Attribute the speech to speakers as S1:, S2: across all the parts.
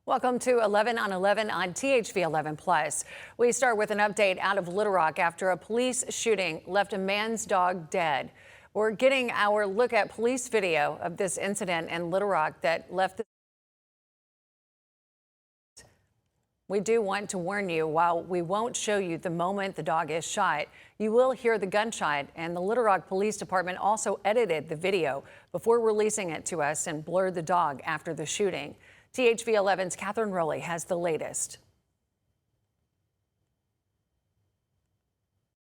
S1: Welcome to 11 on 11 on THV 11 Plus. We start with an update out of Little Rock after a police shooting left a man's dog dead. We're getting our look at police video of this incident in Little Rock that left the. We do want to warn you, while we won't show you the moment the dog is shot, you will hear the gunshot, and the Little Rock Police Department also edited the video before releasing it to us and blurred the dog after the shooting. THV 11's Catherine Rowley has the latest.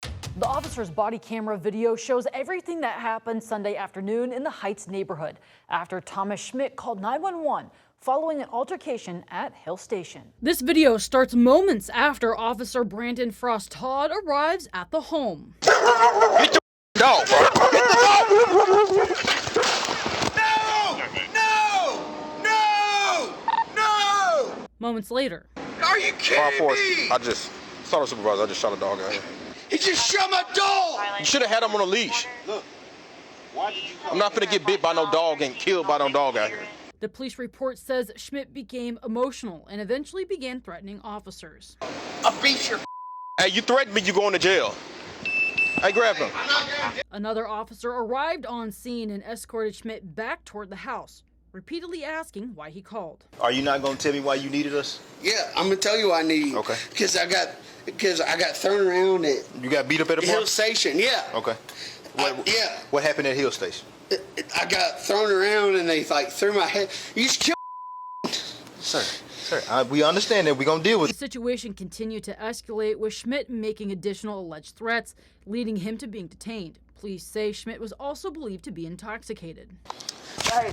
S2: The officer's body camera video shows everything that happened Sunday afternoon in the Heights neighborhood after Thomas Schmidt called 911 following an altercation at Hill Station. This video starts moments after Officer Brandon Frost Todd arrives at the home.
S3: Get the dog, bro. Get the dog. No!
S2: Moments later.
S3: Are you kidding me? I just saw the supervisor. I just shot a dog out here. He just shot my dog! You should have had him on a leash. Look, I'm not finna get bit by no dog and killed by no dog out here.
S2: The police report says Schmidt became emotional and eventually began threatening officers.
S3: I beat your. Hey, you threatened me, you going to jail. Hey, grab him.
S2: Another officer arrived on scene and escorted Schmidt back toward the house, repeatedly asking why he called.
S4: Are you not going to tell me why you needed us?
S5: Yeah, I'm going to tell you why I need you.
S4: Okay.
S5: Because I got thrown around at
S4: You got beat up at a bar?
S5: Hill Station, yeah.
S4: Okay.
S5: Yeah.
S4: What happened at Hill Station?
S5: I got thrown around and they threw my head. You just killed.
S4: Sir, we understand that. We're going to deal with
S2: it. The situation continued to escalate, with Schmidt making additional alleged threats, leading him to being detained. Police say Schmidt was also believed to be intoxicated.
S4: Hey.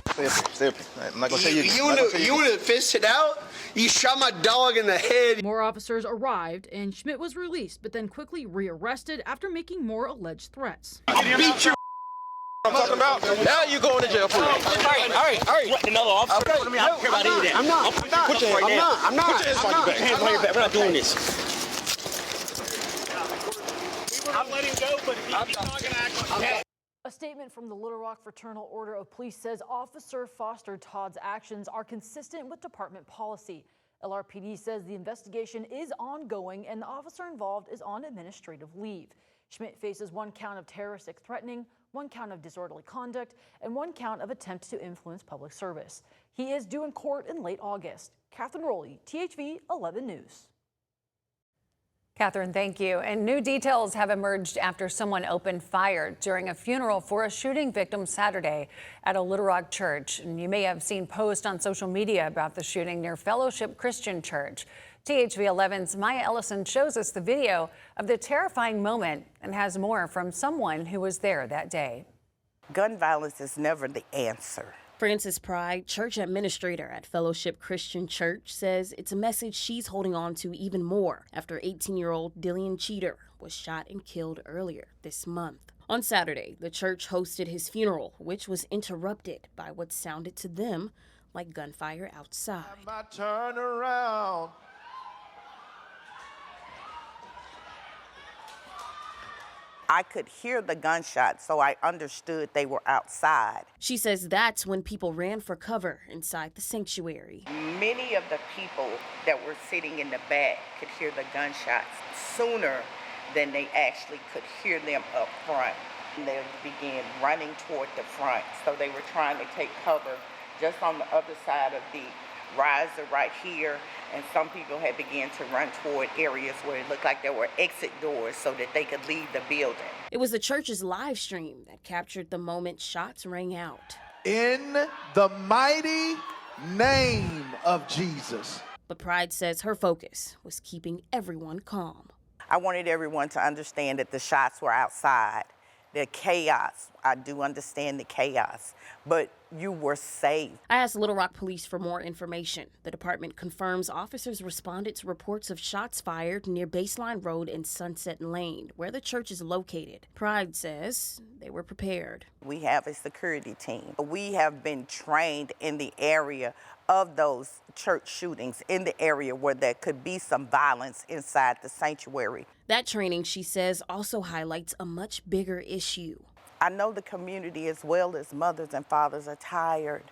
S4: Stay up. I'm not going to tell you.
S5: You want to fist it out? You shot my dog in the head.
S2: More officers arrived and Schmidt was released, but then quickly rearrested after making more alleged threats.
S5: I beat your.
S3: I'm talking about. Now you going to jail for it.
S6: All right. What, another officer?
S5: Okay.
S6: I don't care about any of that.
S5: I'm not.
S6: Put your hands right
S5: I'm not.
S6: Put your hands on your back. Hands on your back. We're not doing this.
S7: I'll let him go, but if he's not going to act like that.
S2: A statement from the Little Rock Fraternal Order of Police says Officer Foster Todd's actions are consistent with department policy. LRPD says the investigation is ongoing and the officer involved is on administrative leave. Schmidt faces 1 count of terroristic threatening, 1 count of disorderly conduct, and 1 count of attempt to influence public service. He is due in court in late August. Catherine Rowley, THV 11 News.
S1: Catherine, thank you. And new details have emerged after someone opened fire during a funeral for a shooting victim Saturday at a Little Rock church. And you may have seen posts on social media about the shooting near Fellowship Christian Church. THV 11's Maya Ellison shows us the video of the terrifying moment and has more from someone who was there that day.
S8: Gun violence is never the answer.
S9: Frances Pride, church administrator at Fellowship Christian Church, says it's a message she's holding on to even more after 18-year-old Dillian Cheater was shot and killed earlier this month. On Saturday, the church hosted his funeral, which was interrupted by what sounded to them like gunfire outside.
S3: My turn around.
S8: I could hear the gunshots, so I understood they were outside.
S9: She says that's when people ran for cover inside the sanctuary.
S8: Many of the people that were sitting in the back could hear the gunshots sooner than they actually could hear them up front. And they began running toward the front, so they were trying to take cover just on the other side of the riser right here, and some people had begun to run toward areas where it looked like there were exit doors so that they could leave the building.
S9: It was the church's live stream that captured the moment shots rang out.
S10: In the mighty name of Jesus.
S9: But Pride says her focus was keeping everyone calm.
S8: I wanted everyone to understand that the shots were outside. The chaos, I do understand the chaos, but you were safe.
S9: I asked Little Rock Police for more information. The department confirms officers responded to reports of shots fired near Baseline Road and Sunset Lane, where the church is located. Pride says they were prepared.
S8: We have a security team. We have been trained in the area of those church shootings, in the area where there could be some violence inside the sanctuary.
S9: That training, she says, also highlights a much bigger issue.
S8: I know the community, as well as mothers and fathers, are tired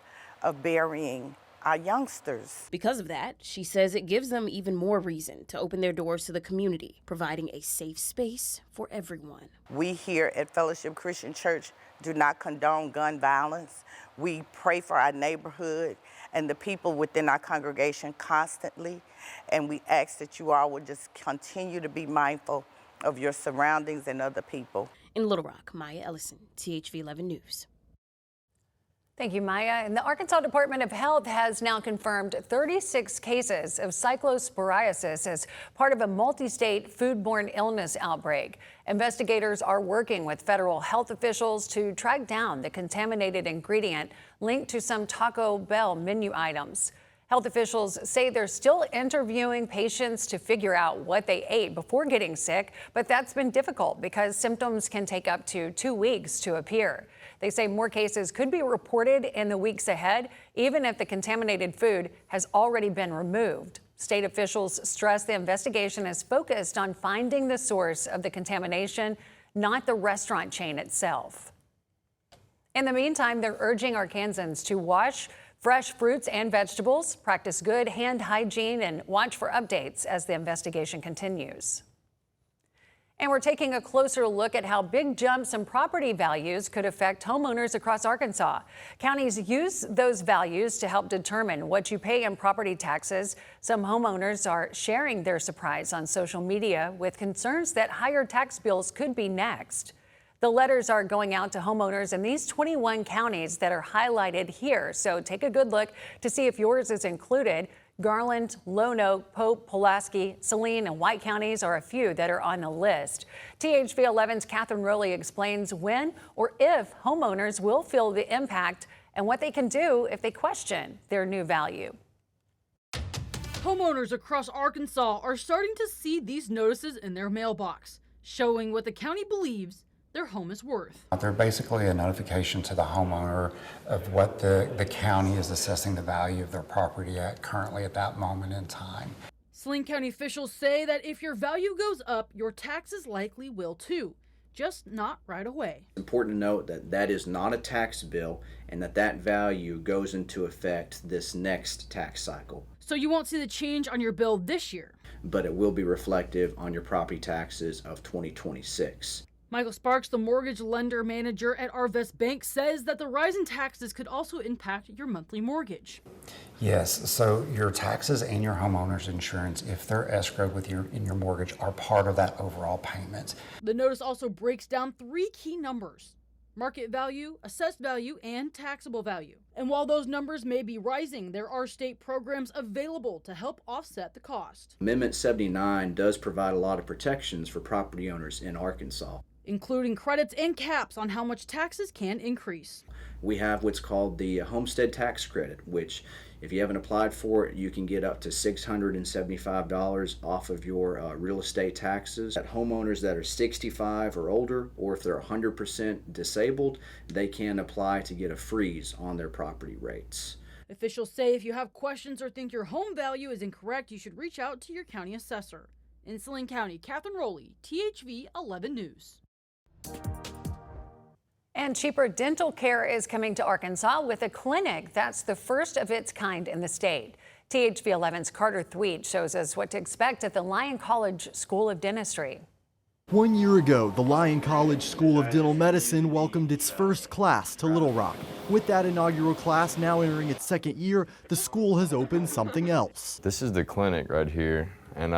S8: of burying our youngsters.
S9: Because of that, she says it gives them even more reason to open their doors to the community, providing a safe space for everyone.
S8: We here at Fellowship Christian Church do not condone gun violence. We pray for our neighborhood and the people within our congregation constantly, and we ask that you all would just continue to be mindful of your surroundings and other people.
S9: In Little Rock, Maya Ellison, THV 11 News.
S1: Thank you, Maya. And the Arkansas Department of Health has now confirmed 36 cases of cyclosporiasis as part of a multi-state foodborne illness outbreak. Investigators are working with federal health officials to track down the contaminated ingredient linked to some Taco Bell menu items. Health officials say they're still interviewing patients to figure out what they ate before getting sick, but that's been difficult because symptoms can take up to 2 weeks to appear. They say more cases could be reported in the weeks ahead, even if the contaminated food has already been removed. State officials stress the investigation is focused on finding the source of the contamination, not the restaurant chain itself. In the meantime, they're urging Arkansans to wash fresh fruits and vegetables, practice good hand hygiene, and watch for updates as the investigation continues. And we're taking a closer look at how big jumps in property values could affect homeowners across Arkansas. Counties use those values to help determine what you pay in property taxes. Some homeowners are sharing their surprise on social media with concerns that higher tax bills could be next. The letters are going out to homeowners in these 21 counties that are highlighted here. So take a good look to see if yours is included. Garland, Lone Oak, Pope, Pulaski, Saline, and White counties are a few that are on the list. THV 11's Catherine Rowley explains when or if homeowners will feel the impact and what they can do if they question their new value.
S2: Homeowners across Arkansas are starting to see these notices in their mailbox, showing what the county believes their home is worth.
S11: They're basically a notification to the homeowner of what the county is assessing the value of their property at currently at that moment in time.
S2: Saline County officials say that if your value goes up, your taxes likely will too, just not right away.
S12: It's important to note that that is not a tax bill and that value goes into effect this next tax cycle.
S2: So you won't see the change on your bill this year,
S12: but it will be reflective on your property taxes of 2026.
S2: Michael Sparks, the mortgage lender manager at Arvest Bank, says that the rise in taxes could also impact your monthly mortgage.
S11: Yes, so your taxes and your homeowner's insurance, if they're escrowed in your mortgage, are part of that overall payment.
S2: The notice also breaks down 3 key numbers: market value, assessed value, and taxable value. And while those numbers may be rising, there are state programs available to help offset the cost.
S12: Amendment 79 does provide a lot of protections for property owners in Arkansas,
S2: including credits and caps on how much taxes can increase.
S12: We have what's called the homestead tax credit, which if you haven't applied for it, you can get up to $675 off of your real estate taxes. At homeowners that are 65 or older, or if they're 100% disabled, they can apply to get a freeze on their property rates.
S2: Officials say if you have questions or think your home value is incorrect, you should reach out to your county assessor. In Saline County, Catherine Rowley, THV 11 News.
S1: And cheaper dental care is coming to Arkansas with a clinic that's the first of its kind in the state. THV 11's Carter Thweet shows us what to expect at the Lyon College School of Dentistry.
S13: 1 year ago, the Lyon College School of Dental Medicine welcomed its first class to Little Rock. With that inaugural class now entering its second year, the school has opened something else.
S14: This is the clinic right here, and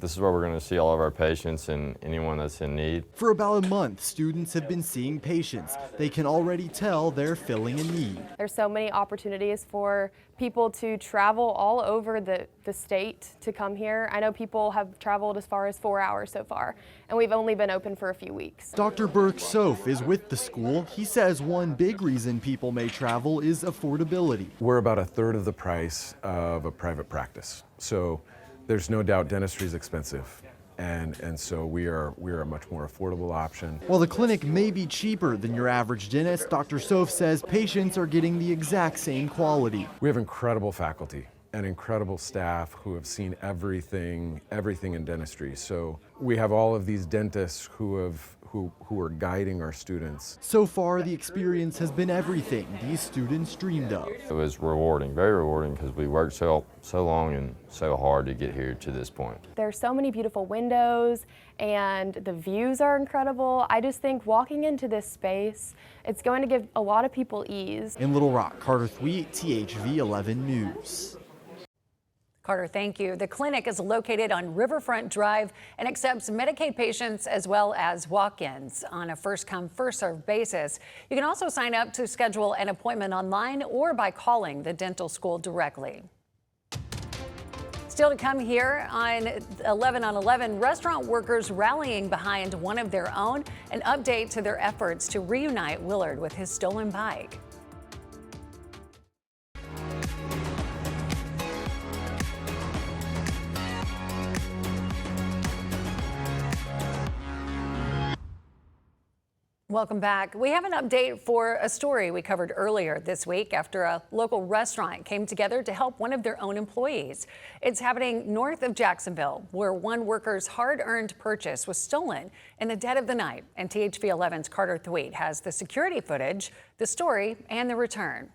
S14: this is where we're going to see all of our patients and anyone that's in need.
S13: For about a month, students have been seeing patients. They can already tell they're filling a need.
S15: There's so many opportunities for people to travel all over the state to come here. I know people have traveled as far as 4 hours so far, and we've only been open for a few weeks.
S13: Dr. Burke Soph is with the school. He says one big reason people may travel is affordability.
S16: We're about a third of the price of a private practice. So there's no doubt dentistry is expensive, and so we are a much more affordable option.
S13: While the clinic may be cheaper than your average dentist, Dr. Soph says patients are getting the exact same quality.
S16: We have incredible faculty. an incredible staff who have seen everything in dentistry. So we have all of these dentists who are guiding our students.
S13: So far, the experience has been everything these students dreamed of.
S14: It was rewarding, very rewarding, because we worked so long and so hard to get here to this point.
S15: There's so many beautiful windows and the views are incredible. I just think walking into this space, it's going to give a lot of people ease.
S13: In Little Rock, Carter Thweet, THV 11 News.
S1: Carter, thank you. The clinic is located on Riverfront Drive and accepts Medicaid patients as well as walk-ins on a first-come, first-served basis. You can also sign up to schedule an appointment online or by calling the dental school directly. Still to come here on 11 on 11, restaurant workers rallying behind one of their own, an update to their efforts to reunite Willard with his stolen bike. Welcome back. We have an update for a story we covered earlier this week after a local restaurant came together to help one of their own employees. It's happening north of Jacksonville, where one worker's hard-earned purchase was stolen in the dead of the night. And THV 11's Carter Thweet has the security footage, the story, and the return.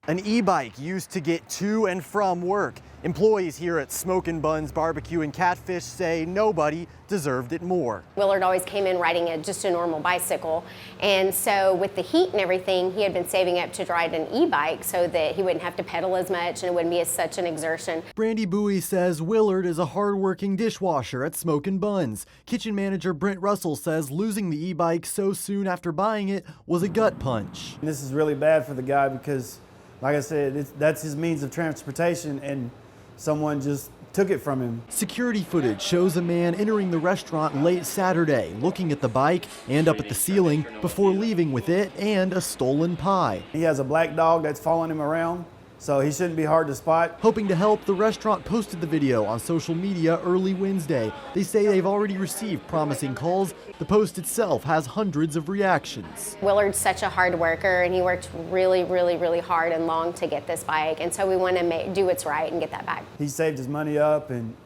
S17: An e-bike used to get to and from work. Employees here at Smokin' Buns Barbecue and Catfish say nobody deserved it more.
S18: Willard always came in riding just a normal bicycle, and so with the heat and everything, he had been saving up to ride an e-bike so that he wouldn't have to pedal as much and it wouldn't be such an exertion.
S13: Brandy Bowie says Willard is a hard-working dishwasher at Smokin' Buns. Kitchen manager Brent Russell says losing the e-bike so soon after buying it was a gut punch.
S19: This is really bad for the guy because, like I said, that's his means of transportation, and someone just took it from him.
S13: Security footage shows a man entering the restaurant late Saturday, looking at the bike and up at the ceiling before leaving with it and a stolen pie.
S19: He has a black dog that's following him around, so he shouldn't be hard to spot.
S13: Hoping to help, the restaurant posted the video on social media early Wednesday. They say they've already received promising calls. The post itself has hundreds of reactions.
S18: Willard's such a hard worker, and he worked really, really, really hard and long to get this bike, and so we want to do what's right and get that back.
S19: He saved his money up and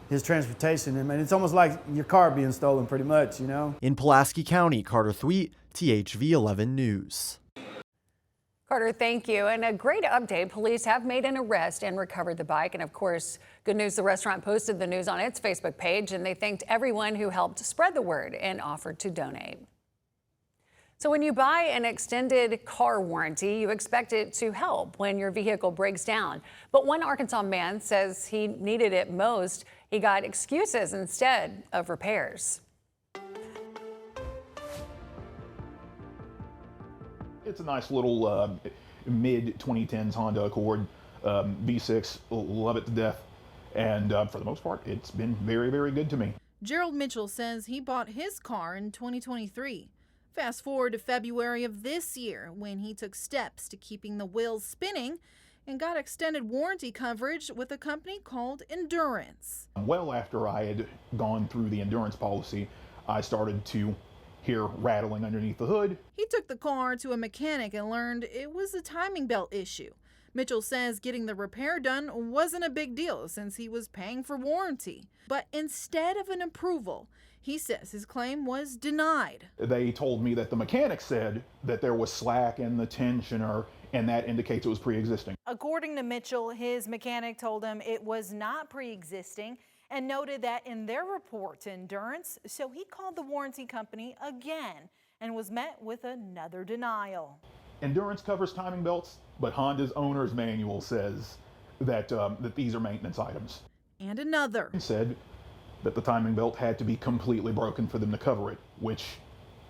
S19: his transportation. I mean, it's almost like your car being stolen pretty much, you know?
S13: In Pulaski County, Carter Thweet, THV 11 News.
S1: Carter, thank you. And a great update. Police have made an arrest and recovered the bike. And of course, good news, the restaurant posted the news on its Facebook page, and they thanked everyone who helped spread the word and offered to donate. So when you buy an extended car warranty, you expect it to help when your vehicle breaks down. But one Arkansas man says he needed it most. He got excuses instead of repairs.
S20: It's a nice little mid-2010s Honda Accord V6. Love it to death. And for the most part, it's been very, very good to me.
S21: Gerald Mitchell says he bought his car in 2023. Fast forward to February of this year when he took steps to keeping the wheels spinning and got extended warranty coverage with a company called Endurance.
S20: Well after I had gone through the Endurance policy, I started to hear rattling underneath the hood.
S21: He took the car to a mechanic and learned it was a timing belt issue. Mitchell says getting the repair done wasn't a big deal since he was paying for warranty. But instead of an approval, he says his claim was denied.
S20: They told me that the mechanic said that there was slack in the tensioner, and that indicates it was pre-existing.
S22: According to Mitchell, his mechanic told him it was not pre-existing and noted that in their report to Endurance, so he called the warranty company again and was met with another denial.
S20: Endurance covers timing belts, but Honda's owner's manual says that these are maintenance items.
S21: And another.
S20: He said that the timing belt had to be completely broken for them to cover it, which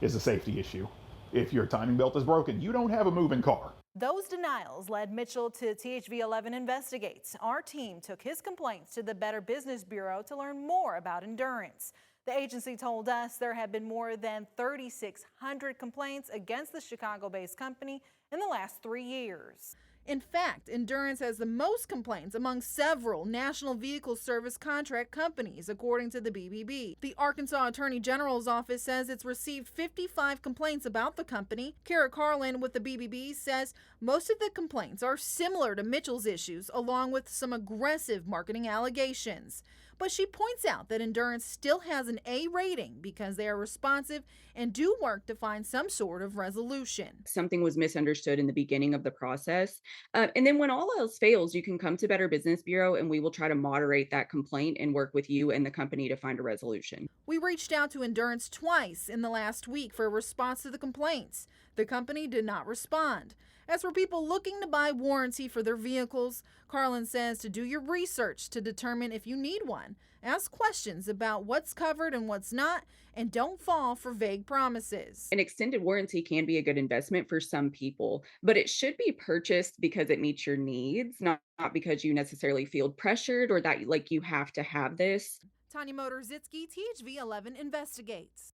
S20: is a safety issue. If your timing belt is broken, you don't have a moving car.
S22: Those denials led Mitchell to THV 11 Investigates. Our team took his complaints to the Better Business Bureau to learn more about Endurance. The agency told us there have been more than 3,600 complaints against the Chicago-based company in the last 3 years.
S21: In fact, Endurance has the most complaints among several National Vehicle Service contract companies, according to the BBB. The Arkansas Attorney General's office says it's received 55 complaints about the company. Kara Carlin with the BBB says most of the complaints are similar to Mitchell's issues, along with some aggressive marketing allegations. But she points out that Endurance still has an A rating because they are responsive and do work to find some sort of resolution.
S4: Something was misunderstood in the beginning of the process. And then when all else fails, you can come to Better Business Bureau and we will try to moderate that complaint and work with you and the company to find a resolution.
S21: We reached out to Endurance twice in the last week for a response to the complaints. The company did not respond. As for people looking to buy warranty for their vehicles, Carlin says to do your research to determine if you need one. Ask questions about what's covered and what's not, and don't fall for vague promises.
S4: An extended warranty can be a good investment for some people, but it should be purchased because it meets your needs, not because you necessarily feel pressured or that like you have to have this.
S21: Tanya Motorzitsky, THV 11 investigates.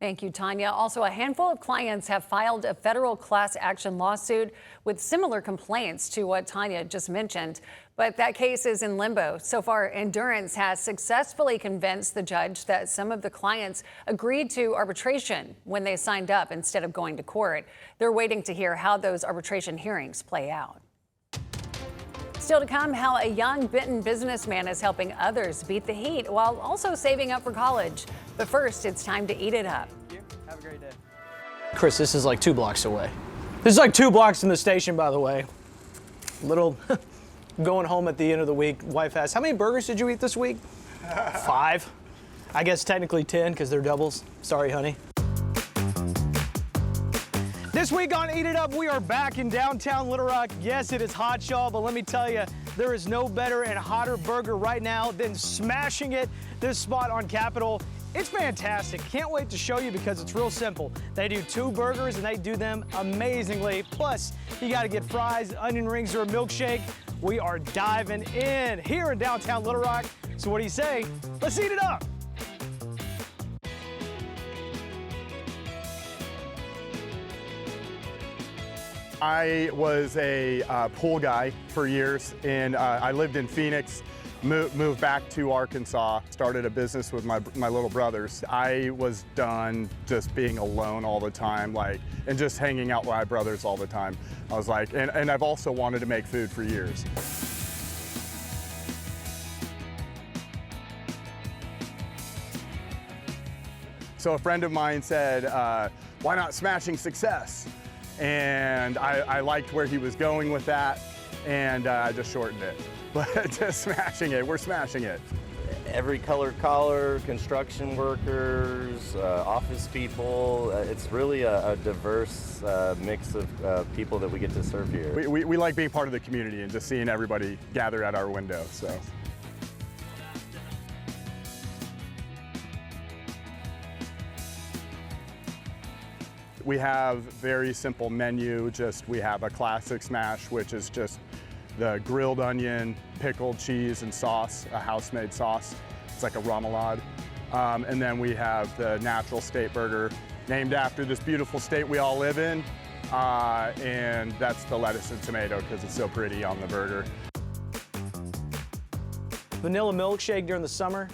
S1: Thank you, Tanya. Also, a handful of clients have filed a federal class action lawsuit with similar complaints to what Tanya just mentioned. But that case is in limbo. So far, Endurance has successfully convinced the judge that some of the clients agreed to arbitration when they signed up instead of going to court. They're waiting to hear how those arbitration hearings play out. Still to come, how a young Benton businessman is helping others beat the heat while also saving up for college. But first, it's time to eat it up.
S5: Have a great day. Chris, this is like 2 blocks away. This is like 2 blocks from the station, by the way. Little going home at the end of the week. Wife asked, how many burgers did you eat this week? 5. I guess technically 10 because they're doubles. Sorry, honey. This week on Eat It Up, we are back in downtown Little Rock. Yes, it is hot, y'all, but let me tell you, there is no better and hotter burger right now than smashing it. This spot on Capitol, it's fantastic. Can't wait to show you because it's real simple. They do 2 burgers and they do them amazingly. Plus, you gotta get fries, onion rings, or a milkshake. We are diving in here in downtown Little Rock. So what do you say? Let's eat it up.
S23: I was a pool guy for years, and I lived in Phoenix, moved back to Arkansas, started a business with my little brothers. I was done just being alone all the time, and just hanging out with my brothers all the time. I was like, and I've also wanted to make food for years. So a friend of mine said, why not Smashing Success? And I liked where he was going with that, and I just shortened it. But just smashing it, we're smashing it.
S24: Every colored collar, construction workers, office people, it's really a diverse mix of people that we get to serve here.
S23: We like being part of the community and just seeing everybody gather at our window, so. We have very simple menu, we have a classic smash, which is just the grilled onion, pickled cheese and sauce, a house-made sauce. It's like a remoulade. And then we have the natural state burger, named after this beautiful state we all live in. And that's the lettuce and tomato because it's so pretty on the burger.
S5: Vanilla milkshake during the summer.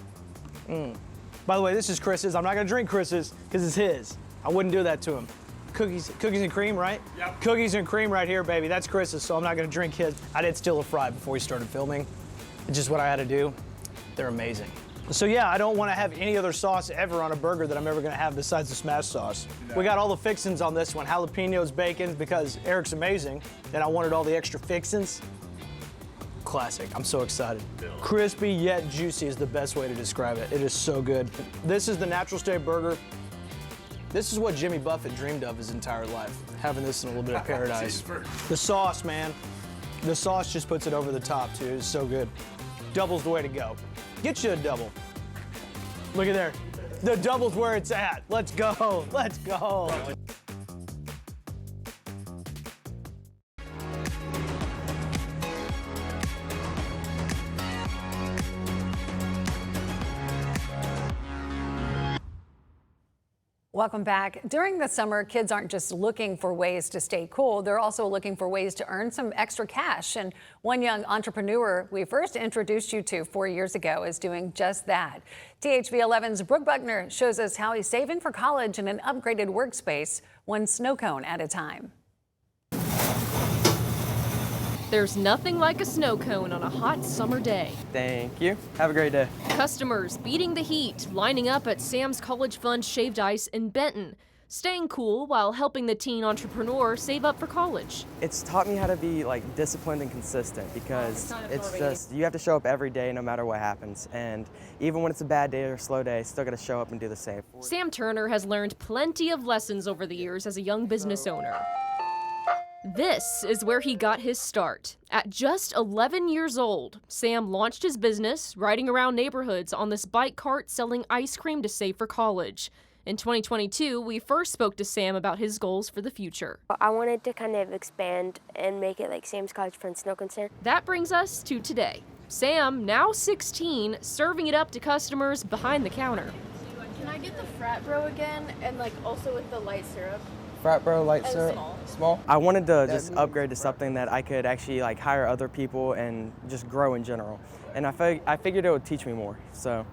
S5: By the way, this is Chris's. I'm not gonna drink Chris's because it's his. I wouldn't do that to him. Cookies and cream, right? Yep. Cookies and cream right here, baby. That's Chris's, so I'm not gonna drink his. I did steal a fry before we started filming. It's just what I had to do. They're amazing. So yeah, I don't wanna have any other sauce ever on a burger that I'm ever gonna have besides the smash sauce. No. We got all the fixins on this one, jalapenos, bacon, because Eric's amazing, and I wanted all the extra fixins. Classic, I'm so excited. Crispy yet juicy is the best way to describe it. It is so good. This is the natural state burger. This is what Jimmy Buffett dreamed of his entire life, having this in a little bit of paradise. The sauce, man. The sauce just puts it over the top, too. It's so good. Double's the way to go. Get you a double. Look at there. The double's where it's at. Let's go. Let's go.
S1: Welcome back. During the summer, kids aren't just looking for ways to stay cool. They're also looking for ways to earn some extra cash. And one young entrepreneur we first introduced you to 4 years ago is doing just that. THV 11's Brooke Buckner shows us how he's saving for college in an upgraded workspace, one snow cone at a time.
S3: There's nothing like a snow cone on a hot summer day.
S6: Thank you. Have a great day.
S3: Customers beating the heat, lining up at Sam's College Fund Shaved Ice in Benton, staying cool while helping the teen entrepreneur save up for college.
S6: It's taught me how to be disciplined and consistent because it's just, you have to show up every day no matter what happens. And even when it's a bad day or a slow day, still got to show up and do the same.
S3: Sam Turner has learned plenty of lessons over the years as a young business owner. This is where he got his start. At just 11 years old, Sam launched his business, riding around neighborhoods on this bike cart selling ice cream to save for college. In 2022, we first spoke to Sam about his goals for the future.
S7: I wanted to kind of expand and make it like Sam's College Fund Snow Cone Stand.
S3: That brings us to today. Sam, now 16, serving it up to customers behind the counter.
S10: Can I get the frat bro again and also with the light syrup?
S6: Frat Bro light
S10: And
S6: syrup. Small. I wanted to just upgrade to something that I could actually hire other people and just grow in general. And I figured it would teach me more. So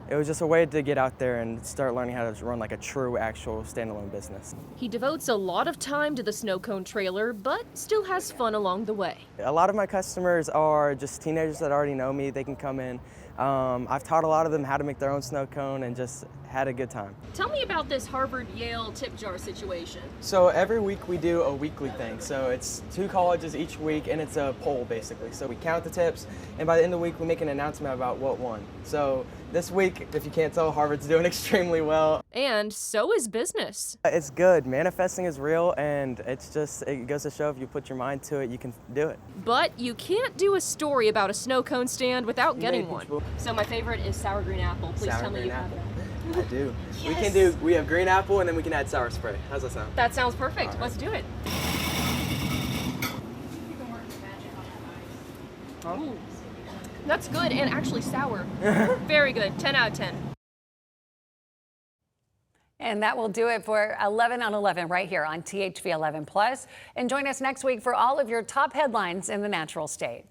S6: it was just a way to get out there and start learning how to run a true actual standalone business.
S3: He devotes a lot of time to the snow cone trailer, but still has fun along the way.
S6: A lot of my customers are just teenagers that already know me. They can come in. I've taught a lot of them how to make their own snow cone and just had a good time.
S3: Tell me about this Harvard-Yale tip jar situation.
S6: So every week we do a weekly thing. So it's 2 colleges each week and it's a poll basically. So we count the tips and by the end of the week we make an announcement about what won. So this week, if you can't tell, Harvard's doing extremely well.
S3: And so is business.
S6: It's good. Manifesting is real and it goes to show if you put your mind to it, you can do it.
S3: But you can't do a story about a snow cone stand without getting one. So my favorite is sour green apple. Please tell me you have that.
S6: I do.
S3: Yes.
S6: We have green apple and then we can add sour spray. How's that sound?
S3: That sounds perfect. Let's do it. Ooh. That's good and actually sour. Very good. 10 out of 10.
S1: And that will do it for 11 on 11 right here on THV 11 Plus. And join us next week for all of your top headlines in the natural state.